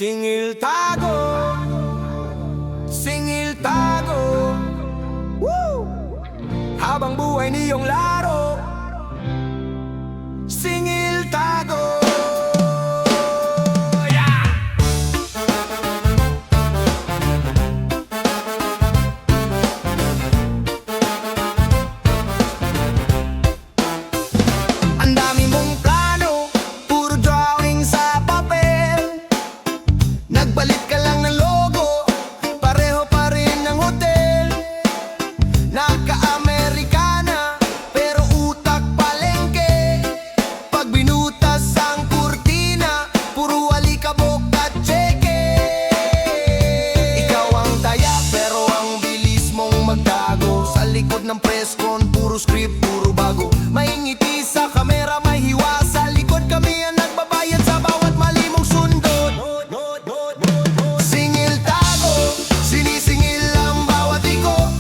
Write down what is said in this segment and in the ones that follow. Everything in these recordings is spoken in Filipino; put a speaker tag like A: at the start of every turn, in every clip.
A: Singil tago, singil tago. Woo! Habang buhay niyong laro, singil tago. Yeah! Ang dami mong plano, puro drawing sa papel. Nagbalit ka lang ng logo, pareho pa rin ang hotel. Nagka-Amerikana, pero utak palengke. Pag binutas ang kurtina, puro alikabok at tseke. Ikaw ang taya, pero ang bilis mong magtago. Sa likod ng press con, puro script, puro bago. May ngiti sa kamera, may hiwa sa likod. Kami ang nagbabayad sa bawat mali mong sundot. Singil tago, sinisingil ang bawat liko.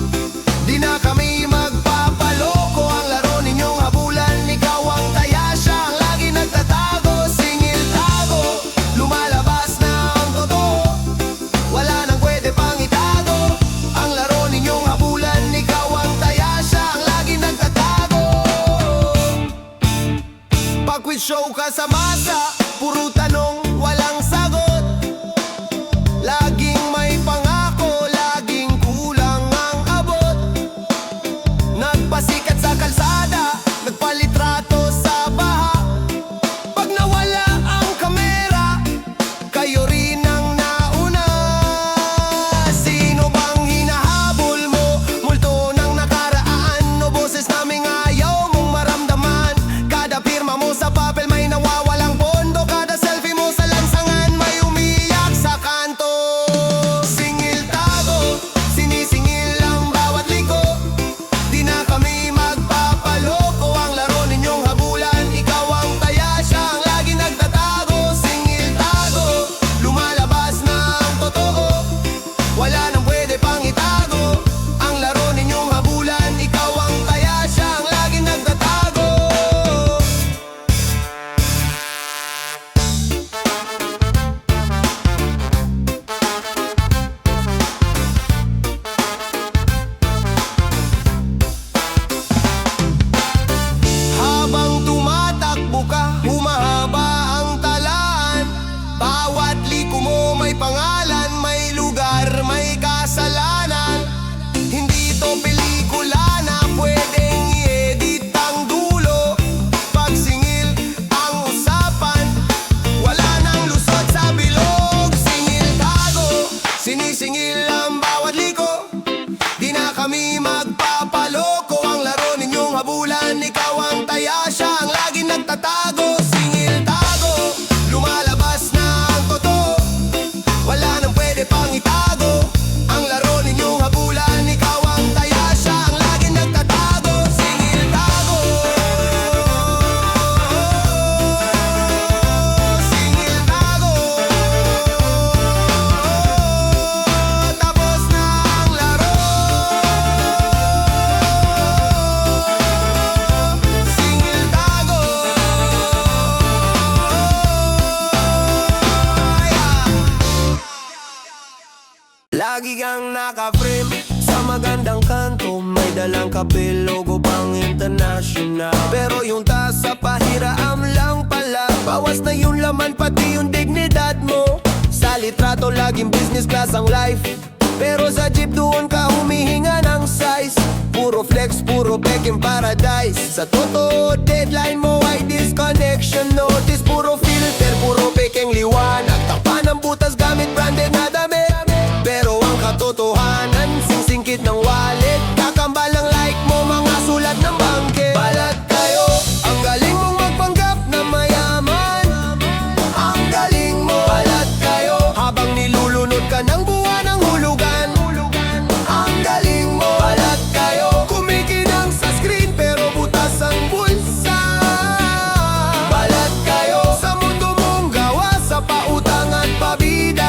A: Di na kami magpapaloko. Ang laro ninyong habulan, ikaw ang taya, siya ang lagi nagtatago. Singil tago, lumalabas na ang totoo. Wala nang pwede pang itago. Ang laro ninyong habulan, ikaw ang taya, siya ang lagi nagtatago. Pag quiz show ka sa masa, puro tanong, walang sagot. Laging may pangako, laging kulang ang abot. Nagpasikat sa kalsada, nagpalitrato sa baha. Pag nawala ang kamera, kayo rin ang nauna. Sino bang hinahabol mo? Multo ng nakaraan o boses naming ayaw mong maramdaman? Kada pirma mo sa papel may nawawalang pondo. Kada selfie mo sa lansangan may umiyak sa kanto. Singil tago, sinisingil ang bawat liko. Di na kami magpapaloko. Ang laro ninyong habulan, ikaw ang taya, siya ang lagi nagtatago. Singil tago, lumalabas na ang totoo. Wala nang pwede pang itago. Ang laro ninyong habulan, ikaw ang taya, siya ang lagi nagtatago. Habang tumatakbo ka, humahaba ang talaan. Bawat liko mo may pangalan, may lugar, may kasalanan. Hindi to pelikula na pwedeng i-edit ang dulo. Pag singil ang usapan, wala nang lusot sa bilog. Singil tago, sinisingil ang bawat liko. Di na kami magpapaloko. Ang laro ninyong habulan, ikaw ang taya, siya ang lagi nagtatago. Singil tago, lumalabas na ang totoo. Wala nang pwede pang itago. Ang laro ninyong habulan, ikaw ang taya, siya ang lagi nagtatago. Singil tago, singil tago. Tapos na ang laro. Singil tago. Lagi kang naka-frame sa magandang kanto. May dalang kape, logo pang international. Pero yung taas sa pahiram lang pala. Bawas na yung laman, pati yung dignidad mo. Sa litrato, laging business class ang life. Pero sa jeep doon ka humihinga ng size. Puro flex, puro peking paradise. Sa totoo, deadline mo ay disconnection notice. Puro filter, puro peking liwanag. Takpan ng butas gamit branded na damit. Pero ang katotohanan, sisingkit ng wallet. Kakambal ang like mo, mga sulat ng bangke. Balat kayo, ang galing mong magpanggap na mayaman. Ang galing mo, balat kayo, habang nilulunod ka ng buwan ng hulugan. Ang galing mo, balat kayo, kumikinang sa screen pero butas ang bulsa. Balat kayo, sa mundo mong gawa, sa pautang at pabida.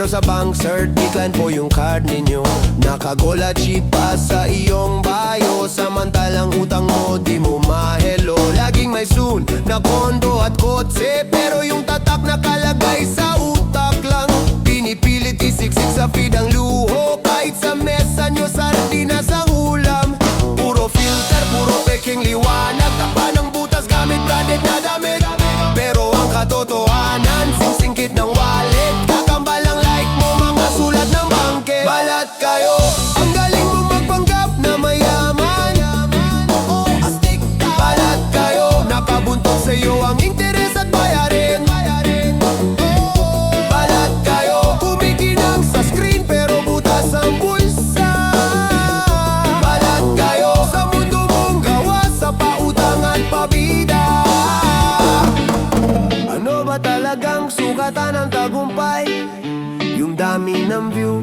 A: Pero sa bank, sir, decline po yung card ninyo. Nakagola chip pa sa iyong bayo, samantalang utang mo di mo mahelo. Laging may soon na kondo at kotse, pero yung tatak nakalagay sa utak lang. Pinipilit isiksik sa feed ang luho, kahit sa mesa nyo sardinas ang ulam. Puro filter, puro peking liwanag, tapa ng butas gamit branded na damit. Pero ang katotohanan, singkit ng wallet, kakambal ang like mo, mga sulat ng bangke. Balat kayo, ang galing mong magpanggap na mayaman. Astig ka. Balat kayo, nakabuntok sa'yo ang interes at bayarin. Balat kayo, kumikinang sa screen pero butas ang bulsa. Balat kayo, sa mundo mong gawa sa pautang at pabida. Ano ba talagang sukatan ng tagumpay? Yung dami ng view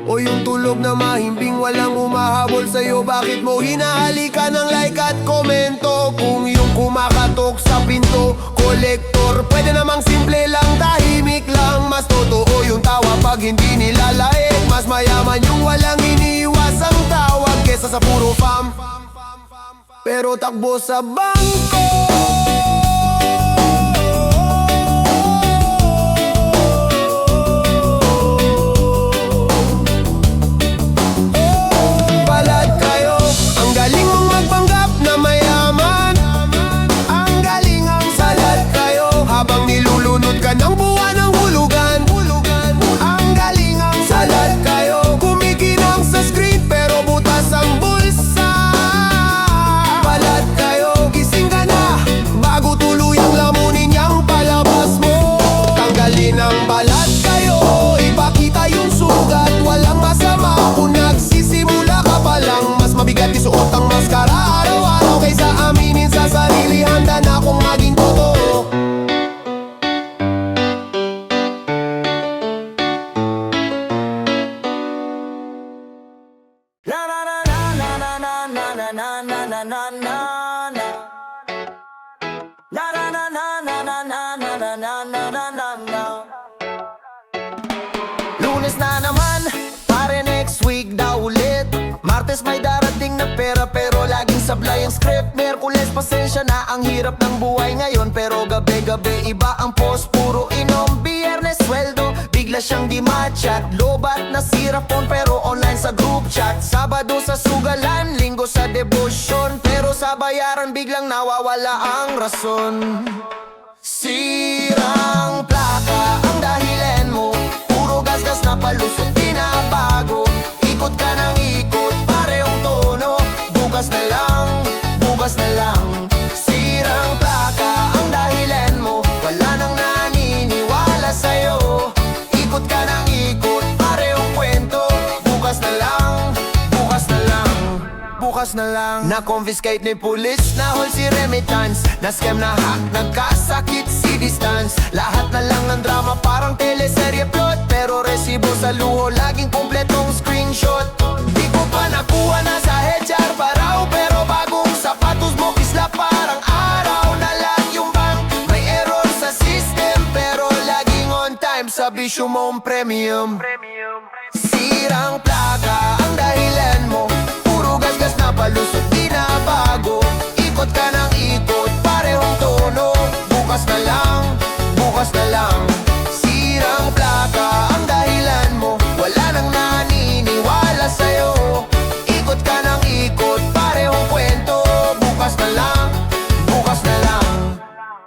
A: o yung tulog na mahimbing walang umahabol sa'yo? Bakit mo hinahalikan ng like at komento? Kung yung kumakatok sa pinto, kolektor, pwede namang simple lang, tahimik lang. Mas totoo yung tawa pag hindi nilalaik. Mas mayaman yung walang iniiwasang tawag kesa sa puro fam, pero takbo sa bangko. Ng buwan ng hulugan, ang galing ang salat kayo, kumikinang sa screen pero butas ang bulsa. Balat kayo, gising ka na bago tuluyang lamunin yang palabas mo. Tanggalin ang balat kayo, ipakita yung sugat. Walang masama kung nagsisimula ka pa lang. Mas mabigat isuot ang maskara araw-araw kaysa aminin sa sarili. Handa na akong maging totoo. Lunes na naman, pare next week daw ulit. Martes may darating na pera pero laging sablay ang script. Miyerkules pasensya na, ang hirap ng buhay ngayon, pero gabi-gabi iba ang post, puro inom. Biyernes sweldo, bigla siyang di matchat. Lobat na sira phone pero online sa group chat. Sabado sa sugalan, linggo sa debosyon, pero sa bayaran biglang nawawala ang rason. Sirang plaka ang dahilan mo, puro gasgas na palusot di na bago. Ikot ka ng ikot, parehong tono, bukas na lang, bukas na lang. Sirang plaka ang dahilan mo, wala nang naniniwala sa'yo. Ikot ka ng ikot, parehong kwento, bukas na lang, bukas na lang, bukas na lang. Na-confiscate ni pulis, nahol si remittance, na-scam na hack, nagkasakit si distance. Lahat na lang ng drama parang teleserye plot, pero resibo sa luho laging kompletong screenshot. Di ko pa nakuha na sa HR baraw, pero bagong sapatos mo kisla parang araw. Na lang yung bank, may error sa system, pero laging on time sa bisyo mong premium. Sirang plaka ang dahilan mo, puro gasgas na palusot di na bago. Ikot ka ng ikot, parehong tono, bukas na lang, bukas na lang. Sirang plaka ang dahilan mo, wala nang naniniwala sa'yo. Ikot ka ng ikot, parehong kwento, bukas na lang, bukas na lang.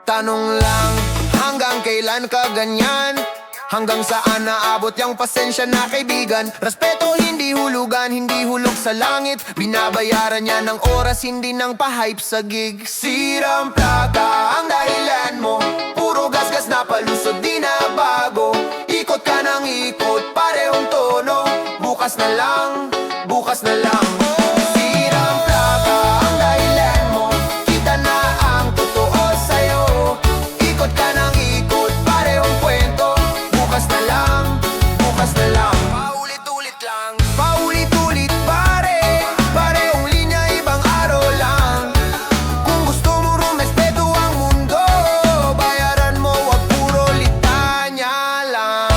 A: Tanong lang, hanggang kailan ka ganyan? Hanggang saan naabot yung pasensya na kaibigan? Respeto hindi hulugan, hindi hulog sa langit. Binabayaran niya ng oras, hindi ng pa-hype sa gig. Sirang plaka ang dahilan mo, puro gasgas na palusot di na bago. Ikot ka ng ikot, parehong tono, bukas na lang, bukas na lang. Sirang plaka ang dahilan mo, kita na ang totoo sa'yo. Ikot ka ng ikot, parehong kwento, bukas na lang, bukas na lang. Paulit-ulit lang, paulit-ulit pare, parehong linya, ibang araw lang. Kung gusto mo rumespeto ang mundo, bayaran mo, wag puro litanya lang.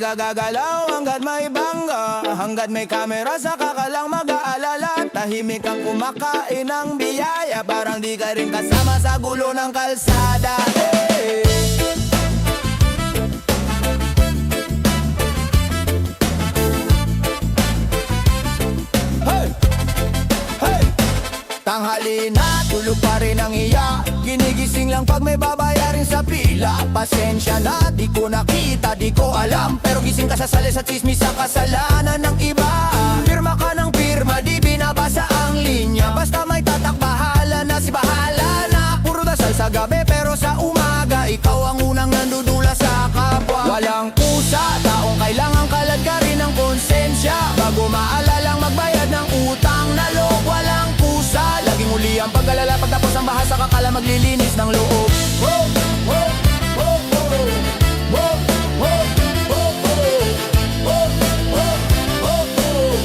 B: ka gagalaw hanggat may bangga, hanggat may kamera saka ka lang mag-aalala. Tahimik kang kumakain ng biyaya, parang di ka rin kasama sa gulo ng kalsada. Hey! Hey! Hey! Tanghali na, tulog pa rin ang iya. Ginigising lang pag may babayarin sa pila. Pasensya na, di ko nakita, di ko alam. Pero gising ka sa sali sa chismis sa kasalanan ng iba. Pirma ka ng pirma, di binabasa ang linya. Basta may tatak, bahala na si bahala na. Puro dasal sa gabi, pero sa umaga ikaw ang unang nandudula sa kapwa. Walang kusa, taong kailangan kalad ka rin ng konsensya. Bago maalalang magbayad ng utang na loob. Walang kusa, laging uli ang pag-alala. Pagtapos ang bahasa kakala maglilinis ng loob. Whoa, whoa, whoa, whoa. Whoa, whoa, whoa, whoa. Whoa, whoa, whoa,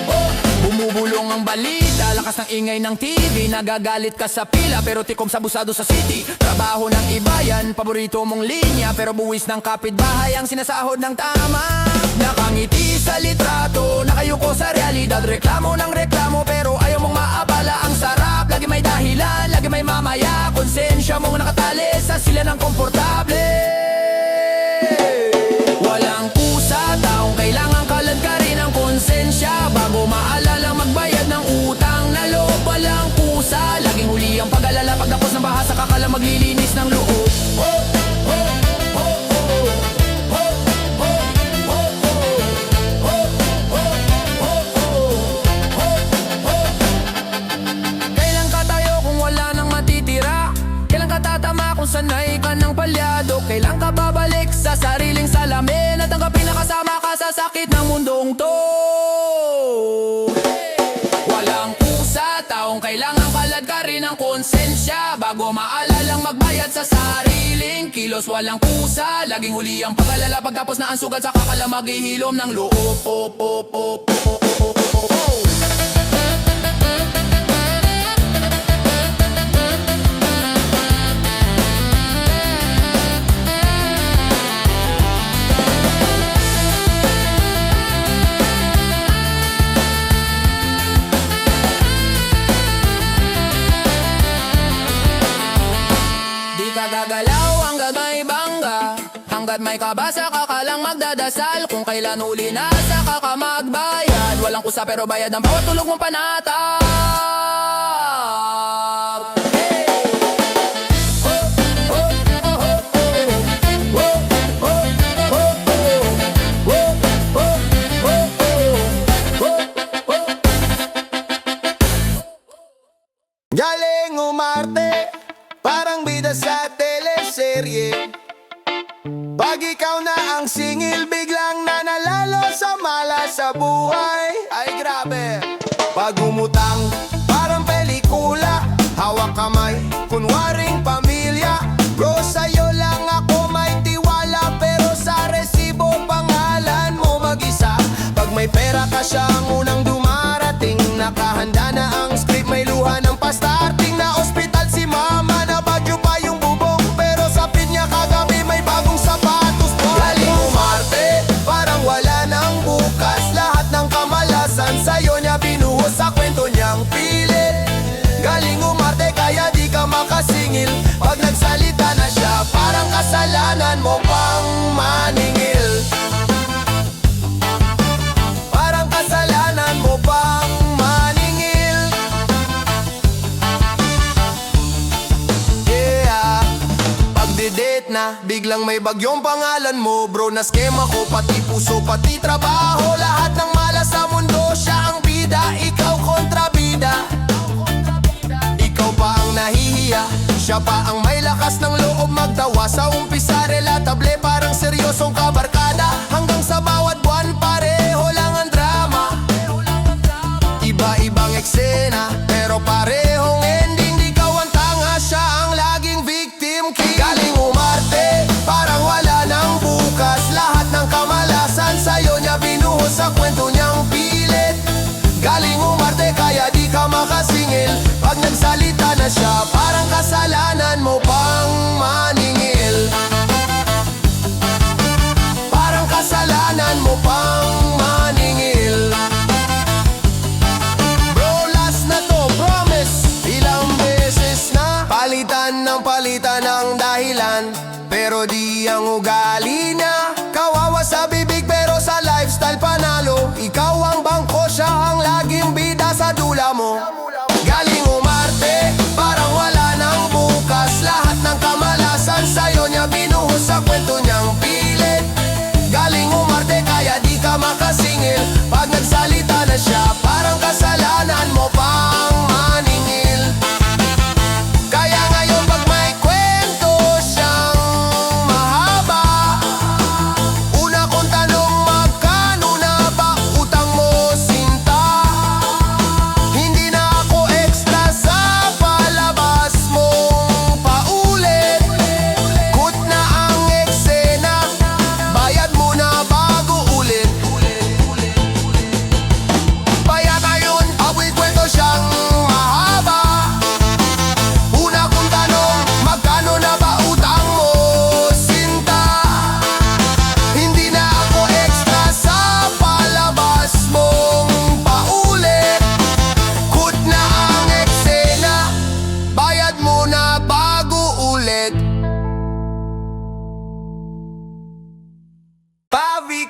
B: whoa. Bumubulong ang balita, lakas ng ingay ng TV. Nagagalit ka sa pila pero tikom sa busado sa city. Trabaho ng iba yan, paborito mong linya. Pero buwis ng kapitbahay ang sinasahod ng tama. Nakangiti sa litrato, nakayuko sa realidad. Reklamo ng reklamo pero ayaw mong maabala ang sarap. Lagi may dahilan, lagi may mamaya. Konsensya mong nakatali sa sila ng komportable. Walang kusa, taong kailangan kalad ka rin ang konsensya. Bago maalalang magbayad ng utang na loob. Walang kusa, laging huli ang pag-alala. Pagtapos ng bahasa kakala maglilinis ng loob. Oh, oh, oh, oh. Kung sanay ka ng palyado, kailan ka babalik sa sariling salamin at tanggapin na kasama ka sa sakit ng mundong to. Walang kusa, taong kailangan kalad ka rin ng konsensya. Bago maalalang magbayad sa sariling kilos. Walang kusa, laging huli ang pag-alala. Pagtapos na ang sugat sa kakala maghihilom ng loob. Gagalaw hanggang may bangga, hanggat may kabasa ka ka lang magdadasal. Kung kailan uli na saka ka magbayad. Walang kusa pero bayad ang bawat tulog mong panatag. Hey! Oh, oh, oh, oh, oh. Oh, oh, oh, oh. Oh, oh, oh, oh.
A: Galing umarte, parang bida sa teleserye. Pag ikaw na ang singil, biglang nanalalo sa mala sa buhay. Ay grabe. Pag umutang, parang pelikula. Hawak kamay, kunwaring pamilya. Bro, sa'yo lang ako may tiwala. Pero sa resibo, pangalan mo mag-isa. Pag may pera ka siya ang unang dumarating. Nakahanda na ang script, may luha ng pa-starting. Na ospital si mama, na bagyo pa yung bubong. Pero sa pinya kagabi may bagong sapatos po. Galing umarte, parang wala nang bukas. Lahat ng kamalasan sa'yo niya binuhos sa kwento niyang pilit. Galing umarte kaya di ka makasingil. Pag nagsalita na siya, parang kasalanan mo pang maningil. Parang kasalanan mo pang maningil. Yeah. Pagdidate na, biglang may bagyong pangalan mo. Bro, na skema ko, pati puso, pati trabaho. Lahat ng malas sa mundo, siya ang bida. Ikaw kontrabida. Ikaw pa ang nahihiya, siya pa ang may lakas ng loob magtawa. Sa umpisa relatable, parang seryosong kabarkada. Hanggang sa bawat buwan pareho lang ang drama. Iba-ibang eksena, pero parehong ending. Ikaw ang tanga, siya ang laging victim king. Galing umarte, parang wala nang bukas. Lahat ng kamalasan sa'yo niya binuhos sa kwento niyang pilit. Galing umarte kaya di ka makasingil. Pag nagsalita na siya, parang kasalanan mo pang maningil. Parang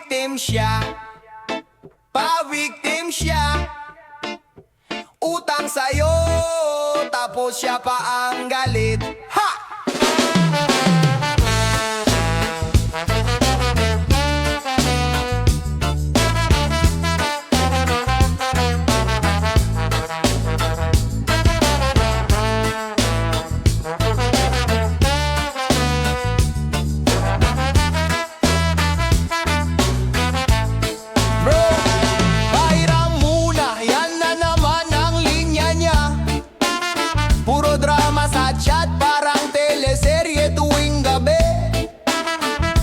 B: Pa-victim siya, pa-victim siya. Utang sa'yo, tapos siya pa ang galit. Ha! Bro, pahiram muna, yan na naman ang linya niya. Puro drama sa chat, parang teleserye tuwing gabi.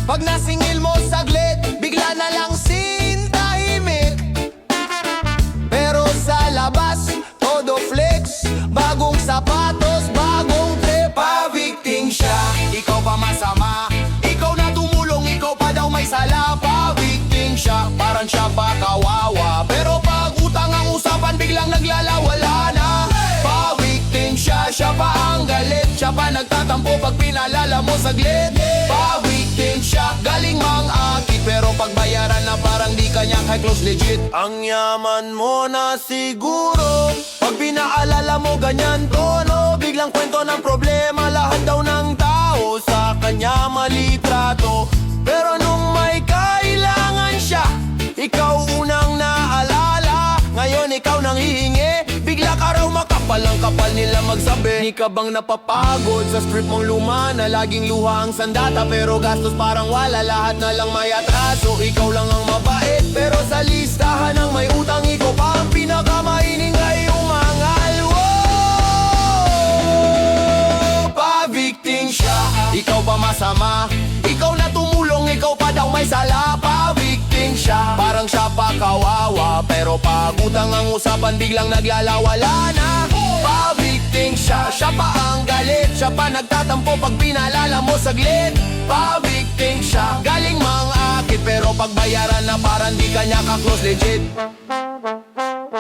B: Pag nasingil mo saglit, bigla na lang tahimik. Pero sa labas, todo flex. Bagong sapatos, bagong trip. Pa-victim siya, ikaw pa masama. Ikaw na tumulong, ikaw pa daw may sala. Pa-victim siya, parang siya pa kawawa. Pero pag utang ang usapan, biglang naglalawala na. Pa-victim siya, siya pa ang galit. Siya pa nagtatampo pag pinalala mo saglit. Pa-victim siya, galing mang akit. Pero pag bayaran na parang di kanya kay close legit.
A: Ang yaman mo na siguro, pag pinaalala mo ganyan tono. Biglang kwento ng problema, lahat daw ng tao sa kanya mali trato. Pero nung may kailangan siya, ikaw unang naalala. Ngayon ikaw nang hihingi, bigla ka raw makapal. Ang kapal nila magsabi. Di ka bang napapagod sa script mong luma na laging luha ang sandata, pero gastos parang wala, lahat na lang may atraso. Ikaw lang ang mabait, pero sa listahan ng may utang, ikaw pa ang pinakamaining ngayong mga pa-victim siya, ikaw pa masama. Ikaw na tumulong, ikaw pa daw may sala. Pa-victim siya, parang siya pa kawawa. Pero pag utang ang usapan, biglang naglalawala na. Pa-victim siya, siya pa ang galit. Siya pa nagtatampo pag pinalala mo saglit. Pa-victim siya, galing mang akit. Pero pag bayaran na parang di kanya ka-close legit.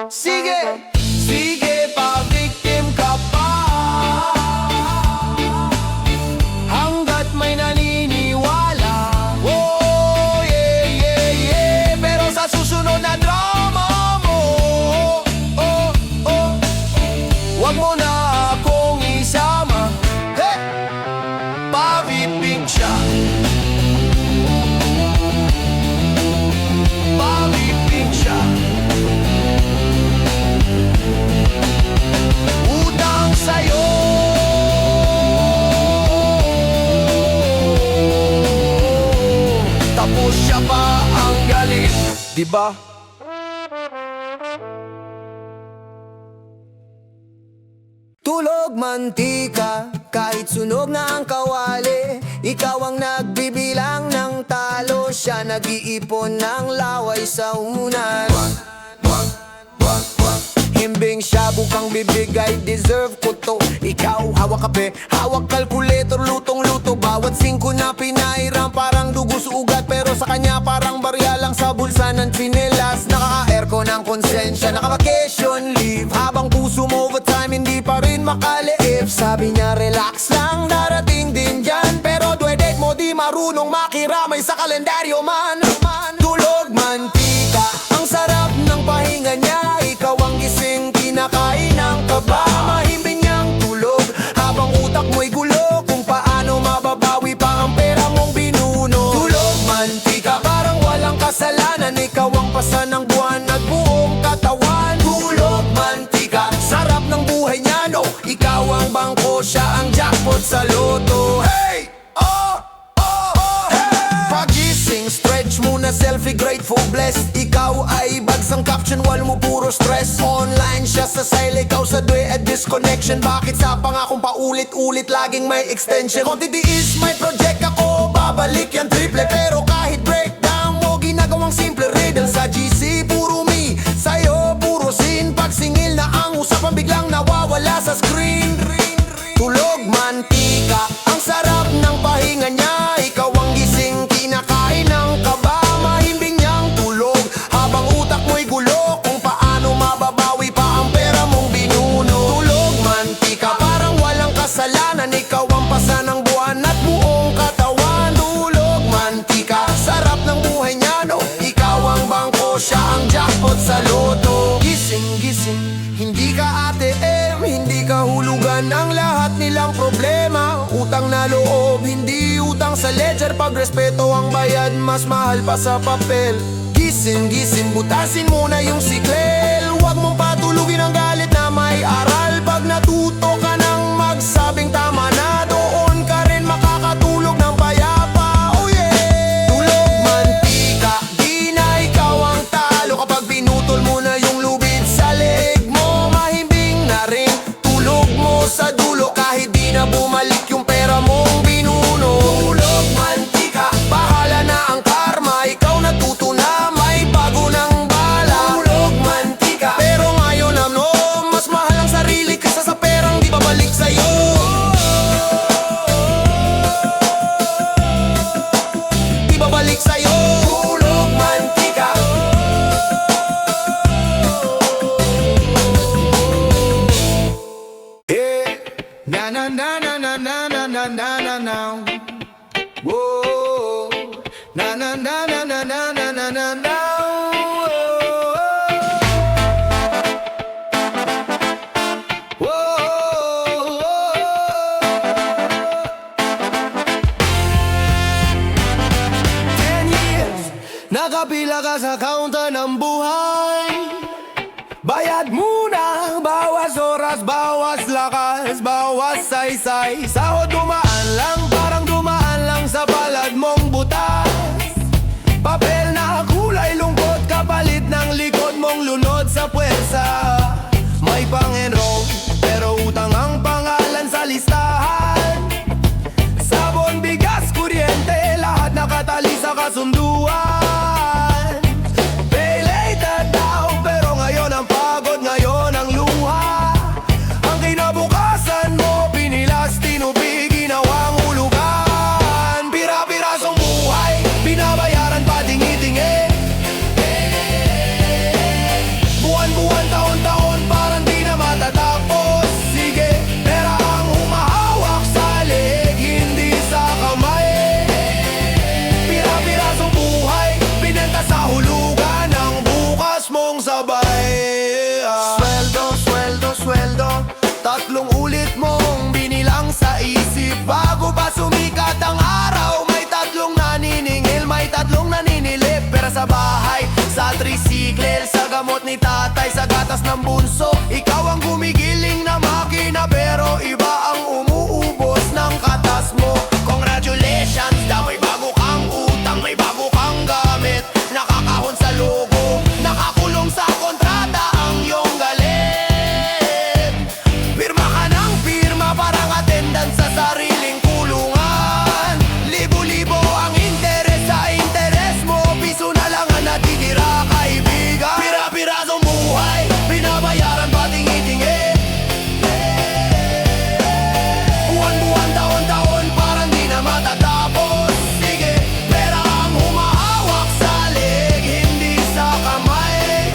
A: Sige, sige, pa-victim ka pa. Hanggat may naniniwala. Oh, yeah, yeah, yeah. Pero sa susunod na drama mo, oh, oh, wag mo na akong isama. Hey! Pa-victim siya, pa-victim siya. Utang sa'yo, tapos siya pa ang galit. Diba? Tulog mantika, kahit sunog na ang kawali. Ikaw ang nagbibilang ng talo, siya nag-iipon ng laway sa unan. Himbing siya, bukang bibigay, deserve ko to. Ikaw, hawak kape, hawak calculator, lutong-luto. Bawat singko na pinairam, parang dugo sugat. Pero sa kanya parang barya lang sa bulsa ng tsinelas. Nakaka-aircon ng konsensya, naka-vacation leave. Habang puso mo overtime, hindi pa rin makaliif. Sabi niya relax lang, darating din dyan. Pero due-date mo di marunong makiramay sa kalendaryo man. Tulog mantika, ang sarap ng pahinga niya. Ikaw ang gising, kinakain ng kaba. Mahimbing niyang tulog, habang utak mo'y gulo. Kung paano mababawi pa ang pera mong binuno. Tulog mantika, parang walang kasalanan. Ikaw ang pasa ng buwan at buong katawan. Tulog mantika, sarap ng buhay niya, no. Ikaw ang bangko, siya ang jackpot sa loto. Hey! Oh! Oh! Oh! Hey! Pagising, stretch muna, selfie, grateful, blessed. Ikaw ay bagsang caption, wal mo puro stress. Online siya sa sile, ikaw sa dwe at disconnection. Bakit sa pangakong paulit-ulit laging may extension? Konti is may project ako, babalik yan triple. Pero kahit breakdown mo, ginagawang simple riddle. Sa GC, puro me, sa'yo puro sin. Pag singil na ang usapan, biglang nawawala sa screen. Tulog mantika, ang sarap ng pahinga niya. Ikaw ang gising, kinakain ng kaba. Mahimbing niyang tulog, habang utak mo'y gulo. Kung paano mababawi pa ang pera mong binuno. Tulog mantika, parang walang kasalanan. Ikaw ang pasa ng buwan at buong katawan. Tulog mantika, sarap ng sa loto. Gising, hindi ka ATM, hindi ka hulugan ang lahat nilang problema. Utang na loob, hindi utang sa ledger. Pag respeto ang bayad, mas mahal pa sa papel. Gising, butasin mo na yung siklel. Huwag mong patulugin ang galit na may aral. Pag natuto ka nang magsabing tama na, doon ka rin makakatulog ng payapa. Oh yeah! Tulog mantika, di na ikaw ang talo. Kapag pinutol mo na yung lubid sa leg mo, mahimbing na rin tulog mo sa dulo. Kahit di na bumalik yung pera mong binuno. Tulog mantika, bahala na ang karma. Ikaw natuto na may bago ng bala. Tulog mantika, pero ngayon ano, mas mahal ang sarili kaysa sa perang di babalik sa'yo. Di babalik sa'yo. Tulog mantika. Eh, na na na na na na na na na na na. Whoa, na na na na na na na na na na. Nakapila ka sa counter ng buhay. Bayad muna, bawas oras, bawas lakas, bawas saysay. Sahod dumaan lang, parang dumaan lang sa palad mong butas. Papel na kulay lungkot, kapalit ng likod mong lunod sa puwersa. May pang-enroll, pero utang ang pangalan sa listahan. Sabon, bigas, kuryente, lahat nakatali sa kasunduan. Pay later daw, pero ngayon ang pagod, ngayon ang luha. Ang kinabukasan mo, pinilas, tinubig, ginawang hulugan. Pira-pirasong buhay, binabayaran pa tingi-tingi. Buwan-buwan, taon-taon, parang di na matatapos. Sige, pera ang humahawak sa leeg, hindi sa kamay. Pira-pirasong buhay, binenta sa hulugan ng bukas mong sabay. Sweldo, sweldo, sweldo, tatlong ulit mong binilang sa isip. Bago pa sumikat ang araw, may tatlong naniningil, may tatlong naninilip. Pera sa bahay, sa tricycle, sa gamot ni tatay, sa gatas ng bunso. Ikaw ang gumigiling na makina, pero iba ang umuubos ng katas mo. Congratulations, da may bago kang utang, may bago kang gamit. Nakakahon sa logo, nakakulong sa kontrata ang iyong galit. Pirma ka ng pirma, parang attendance sa sariling kulungan. Libo-libo ang interes sa interes mo, piso na lang ang natitira, kaibigan. Pira-pirasong buhay, binabayaran pa tingi-tingi. Buwan-buwan, taon-taon, parang di na matatapos. Sige, pera ang humahawak sa leeg, hindi sa kamay.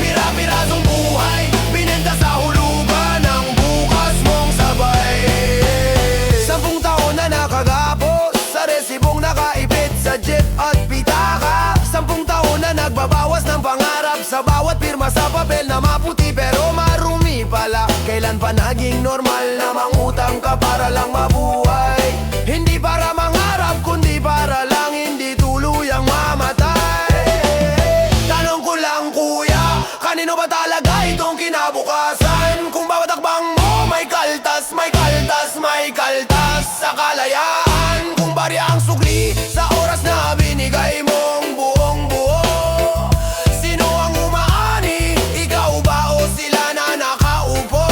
A: Pira-pirasong buhay, binenta sa hulugan ng bukas mong sabay. 10 taon na nakagapos, sa resibong nakaipit sa jeep at pitaka. 10 taon na nagbabawas ng pangarap sa bawat pirma sa papel na maputi pero marumi pala. Kailan pa naging normal na mangutang ka para lang mabuhay? Hindi para mangarap, kundi para lang hindi tuluyang mamatay. Tanong ko lang kuya, kanino ba talaga itong kinabukasan? Kung bawat akbang mo may kaltas, may kaltas, may kaltas sa kalayaan. Kung barya ang sugli sa oras na binigay mong buong buo. Sino ang umaani? Ikaw ba o sila na nakaupo?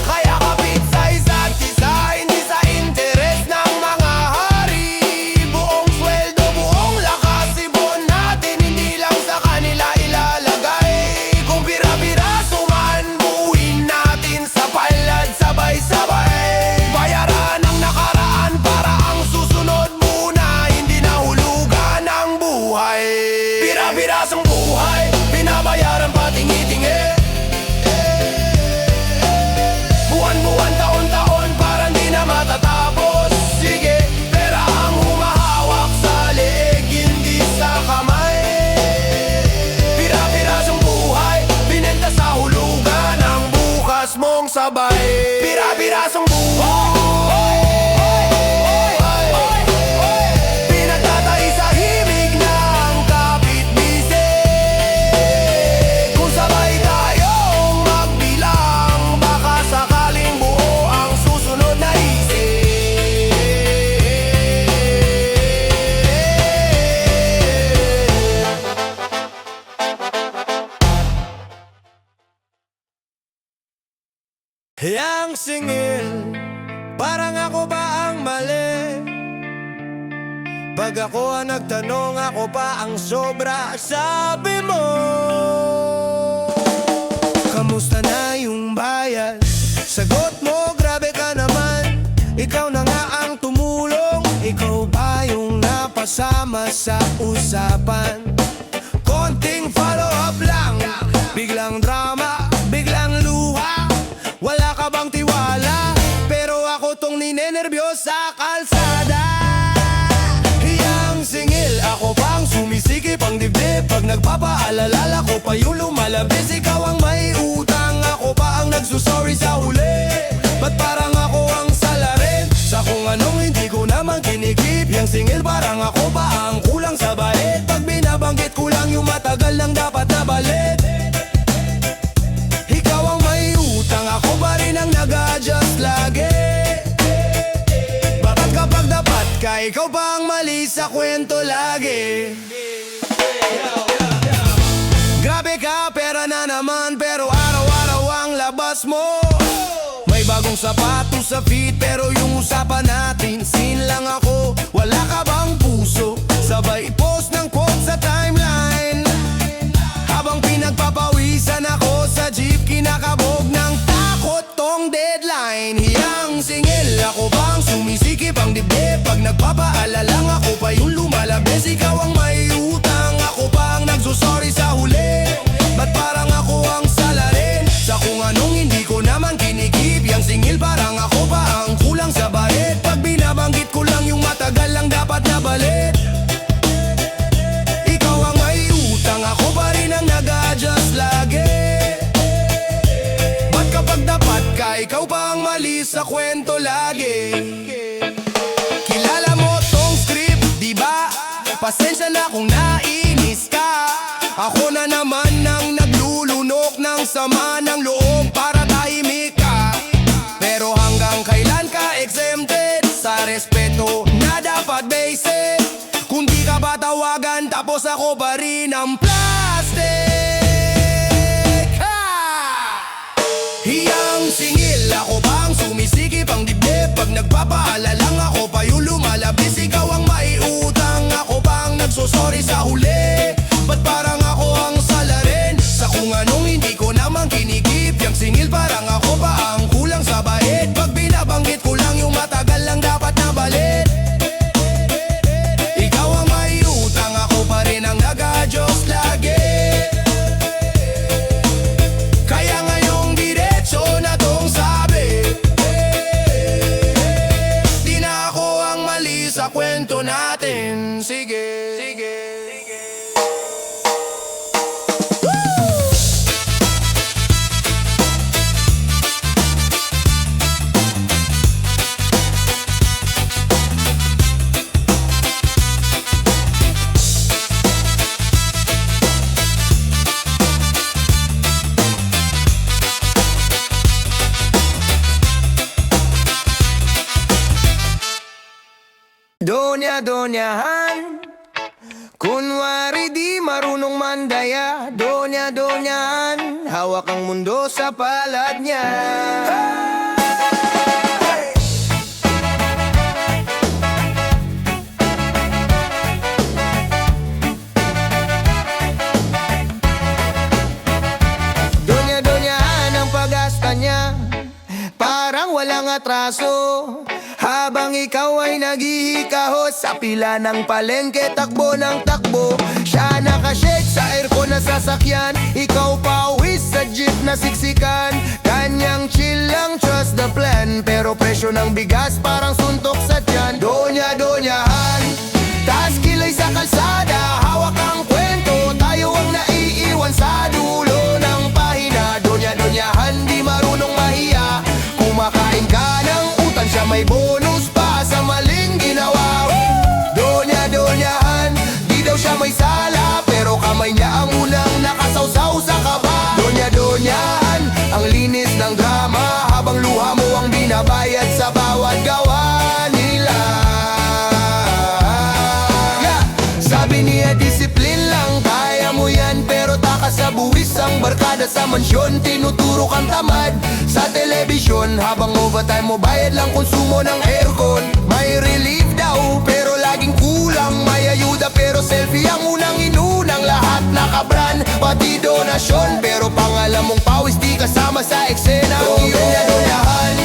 A: Kaya kapit sa isa't isa, hindi sa interes ng mga hari. Buong sweldo, buong lakas, ibon natin, hindi lang sa kanila ilalagay. Kung pira-piraso man, buuin natin sa palad, sabay-sabay. Bayaran ang nakaraan para ang susunod muna, hindi na hulugan ang buhay. Pira-pirasong buhay, binabayaran pa tingi-tingi. Buwan-buwan, taon-taon, parang di na matatapos. Sige, pera ang humahawak sa leeg, hindi sa kamay. Pira-pira babae, pira-pirasong buhay, pinagtatay sa himig ng kapit-bisig. Kung sabay tayong magbilang, baka sakaling buo ang susunod na isip. Yang singil, parang ako ba ang mali? Pag ako ang nagtanong, ako pa ang sobra. Sabi mo, kamusta na yung bayan? Sagot mo, grabe ka naman. Ikaw na nga ang tumulong. Ikaw ba yung napasama sa usapan? Konting follow-up lang, biglang drama, biglang luha. Wala ka bang tiwala? Pero ako tong ninenervyos sa kalsada. Yang singil, ako pang sumisikip ang dibdib. Pag nagpapaalala ko pa yung lumalabis. Ikaw ang may utang, ako pa ang nagsusorry sa huli. Ba't parang ako ang salarin sa kung anong hindi ko naman kinikip? Yang singil, parang ako pa ang kulang sa bait. Pag binabanggit ko lang yung matagal lang dapat na balit. Ikaw ang may utang, ako pa rin ang nag-adjust lagi. Bakit kapag dapat ka, ikaw pa ang mali sa kwento lagi? Grabe ka, pera na naman, pero araw-araw ang labas mo. May bagong sapatos sa feet, pero yung usapan natin, sin lang ako. Wala ka bang puso? Sabay post ng quote sa timeline. Habang pinagpapawisan ako sa jeep, kinakabog ng takot tong deadline. Hiyang singil, ako bang sumisikip ang dibdib? Pag nagpapaalala lang, ako pa yung lumalabis. Ikaw ang may utang, ako pa ang nagsusorry sa huli. Ba't parang ako ang salarin sa kung anong hindi ko naman kinikip? Yang singil, parang ako pa ang kulang sa bait. Pag binabanggit ko lang yung matagal lang dapat na balit. Ikaw ang may utang, ako pa rin ang nag-adjust lagi. Ba't kapag dapat ka, ikaw pa ang mali sa kwento lagi? Kilala mo tong script, di ba? Pasensya na kung nainis ka. Ako na naman ang naglulunok ng sama ng loob para tahimik ka. Pero hanggang kailan ka exempted sa respeto na dapat basic? Kung di ka ba tawagan, tapos ako pa rin ang plastic. Ha! Hiyang singil, ako bang sumisikip ang dibdib? Pag nagpapaalala lang, ako pa yung lumalabis. Ikaw ang maiutang, ako pa ang nagsusorry sa huli. Ba't parang ako ang salarin sa kung anong hindi ko naman kinikip? Yang singil, parang ako pa ang kulang sa bait. Pag binabanggit ko lang yung matagal lang dapat na balit. Ikaw ang may utang, ako pa rin ang nag-adjust lagi. Kaya ngayong diretso na tong sabi, di na ako ang mali sa kwento natin. Sige, sige. Donya-donyahan, kunwari di marunong mandaya. Donya-donyahan, hawak ang mundo sa palad niya. Donya-donyahan ang pag-asta niya, parang walang atraso. Habang ikaw ay naghihikahos sa pila ng palengke, takbo ng takbo. Siya nakashake sa aircon na sasakyan, ikaw pawis sa jeep na siksikan. Kanyang chill lang, trust the plan, pero presyo ng bigas parang suntok sa tiyan. Donya-donyahan, taas kilay sa kalsada, hawak ang kwento, tayo ang naiiwan sa dulo ng pahina. Donya-donyahan, di marunong mahiya,
B: sa mansyon, tinuturo kang tamad sa telebisyon. Habang overtime mo, bayad lang konsumo ng aircon. May relief daw, pero laging kulang. May ayuda, pero selfie ang unang inunang. Lahat nakabrand, pati donasyon, pero pangalan mong pawis di kasama sa eksena. Donya-donyahan,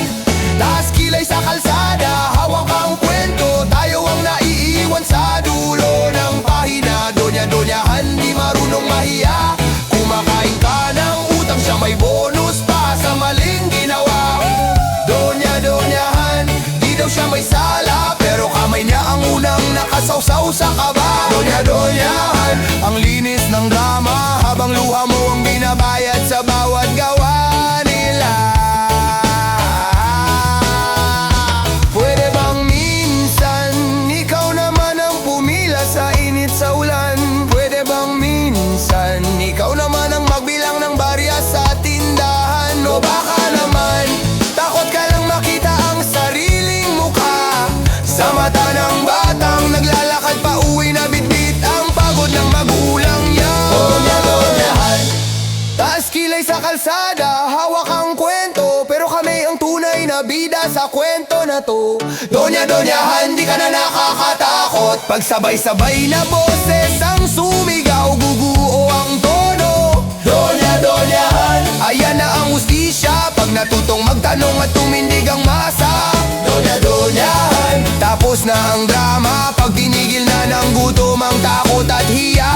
B: taas kilay sa kalsada, hawak ang kwento, tayo ang naiiwan sa dulo ng pahina. Donya-donyahan, di marunong mahiya, kumakain ka ng utang, siya may bonus pa sa maling ginawa. Donya-donyahan, di daw siya may sala, pero kamay niya ang unang nakasawsaw sa kaba. Donya-donyahan, ang linis ng drama, habang luha mo ang binabayad sa bawat gawa nila. Pwede bang minsan ikaw naman ang pumila sa init sa ulan? Pwede bang minsan ikaw naman ang magbilang ng barya sa tindahan? O baka naman takot ka lang makita ang sariling mukha sa mata ng batang naglalakad pa uwi na bitbit ang pagod ng magulang niya. Donya-donyahan, taas kilay sa kalsada, hawak ang kwento, pero kami ang tunay na bida sa kwento na to. Donya-donyahan, di ka na nakakatakot, pagsabay-sabay na boses ang sumigaw, guguo ang tono. Donya-donyahan, ayan na ang hustisya, pag natutong magtanong at tumindig ang masa. Donya-donyahan, tapos na ang drama, pag tinigil na ng gutom ang takot at hiya